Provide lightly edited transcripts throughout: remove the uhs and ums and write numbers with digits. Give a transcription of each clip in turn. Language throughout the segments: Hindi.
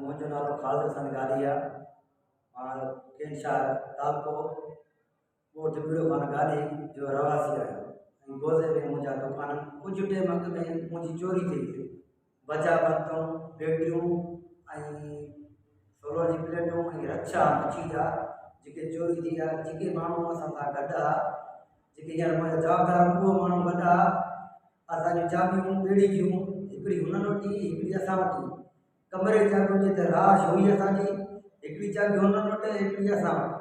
मुझो नालो खालिद हसन गालिया केन शहर तालको वो टिपड़ो खान गाली जो रवासी है गोजे में मुझा दुकान कुछ टाइम अग में मुझी चोरी थी बचा बर्तों बेटियों सोलर जी प्लेटों रक्षा मच्छी जा जेके चोरी थी जेके माण्हू असां सां गॾु जेके हींअर मुंहिंजा जवाबदार उहो माण्हू गॾु असांजी चाबियूं ॿेड़ी जूं हिकिड़ी हुननि वटि हिकिड़ी असां वटि कमरे चाबियूं जिते राश हुई असांजी हिकिड़ी चाबी हुननि वटि हिकिड़ी असां वटि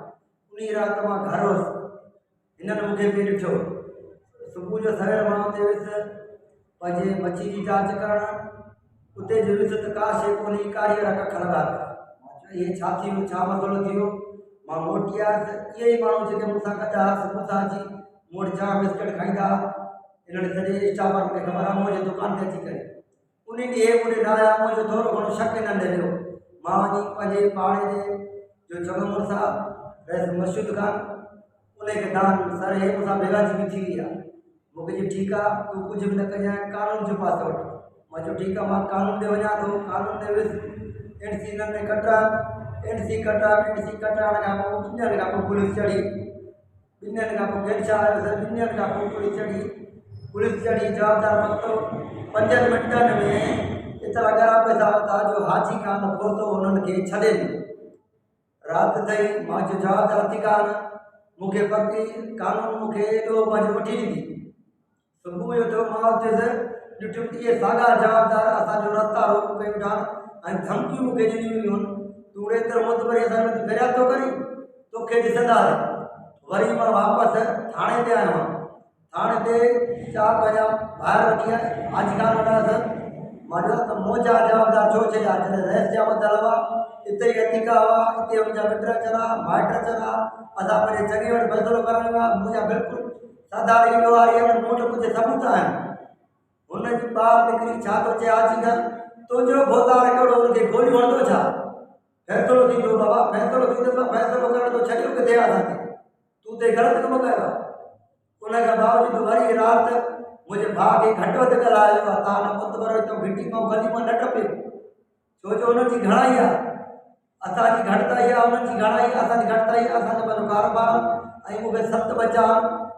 उन राति मां घर हुअसि हिननि मूंखे बि ॾिठो सुबुह जो सवेर मां उते वियुसि पंहिंजे मच्छी जी जांच करणु उते जो वियुसि त का शइ कोन्हे कारी वारा कख लॻा पिया इहे छा थी वियो छा मसइलो थियो मां मोटी आयुसि इहे ई माण्हू जेके मूंसां गॾु हुआ सुबुह सां अची मूं वटि चांहि बिस्किट खाईंदा इन्हनि सॼे स्टाफ खे ख़बर आहे मुंहिंजे दुकान ते अची करे उन ॾींहुं मुंहिंजे नाला मुंहिंजो थोरो घणो शक इन्हनि ॾे वियो मां वञी पंहिंजे पाड़े जे जो चङो मुड़ुसु आहे मशहूद ख़ान उनखे दान सर हे मूंसां बेगाजी बि थी वई आहे मूंखे चई ठीकु आहे तूं कुझु बि न कजांइ कानून जो पासो वठि मां चयो ठीकु आहे मां कानून ते वञा थो कानून ते वियुसि एन सी हिननि में कटाइण खां पोइ 2 ॾींहंनि खां पोइ पुलिस चढ़ी 2 ॾींहंनि खां पोइ केर छा आयो 2 ॾींहंनि खां पोइ पुलिस चढ़ी जवाबदार पतो 5 मिंटनि में एतिरा ॻरा पैसा वरिता जो हाजी खान पहुतो हुननि खे छॾे राति ताईं मां जो जवाबदार थी कान मूंखे पकी कानून मूंखे एॾो पंहिंजो वठी ॾिनी सुबुह जो थियो मां उथियुसि ॾिठुमि इहे साॻा जवाबदार असांजो रस्ता रोक कयूं था ऐं धमकियूं मूंखे ॾिनियूं हुयूं तूं एतिरो मुतबरी असां में फ़रियाद थो करी तोखे ॾिसंदा वरी मां वापसि थाणे ते आयो आहियां थाणे ते 4-5 ॿाहिरि वठी आया हाजी खान वटि आयुसि मां चयो त मुंहिंजा जवाबदार छो छॾिया जॾहिं रहिस जा ॿधल हुआ हिते ई अतिका हुआ हिते मुंहिंजा मिट अचनि हा माइट अचनि हा असां पंहिंजे चङे वटि फ़ैसिलो करणु हुआ मुंहिंजा बिल्कुलु साधारी ॾोहारी आहिनि मूं वटि कुझु सबूत आहिनि हुनजी ॿार निकिरी छा थो चए हाजी खान तुंहिंजो भोतार कहिड़ो हुनखे गोली वणंदो छा फ़ैसिलो थींदो बाबा फ़ैसिलो थींदो फ़ैसिलो करण तो छॾियो किथे आहे असांखे तूं ते ग़लति कमु कयो आहे उन खां बावजूदि वरी राति मुंहिंजे भाउ खे घटि वधि ॻाल्हायो आहे तव्हां न मुतबर तो घिटी मां गली मां न टपियो छो जो हुननि जी घणाई आहे असांजी घटिताई आहे हुननि जी घणाई आहे असांजी घटिताई आहे असांजो पंहिंजो कारोबार ऐं मूंखे 7 बचा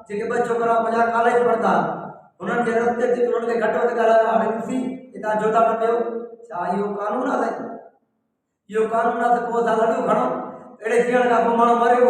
जेके 2 छोकिरा मुंहिंजा कॉलेज पढ़ंदा हुननि जे रस्ते ते हुननि खे घटि वधि ॻाल्हायो हाणे ॾिसी हितां जो था टपियो छा इहो कानून आहे साईं इहो कानून आहे त पोइ असां लॾियूं खणो अहिड़े थियण खां पोइ माण्हू मरियो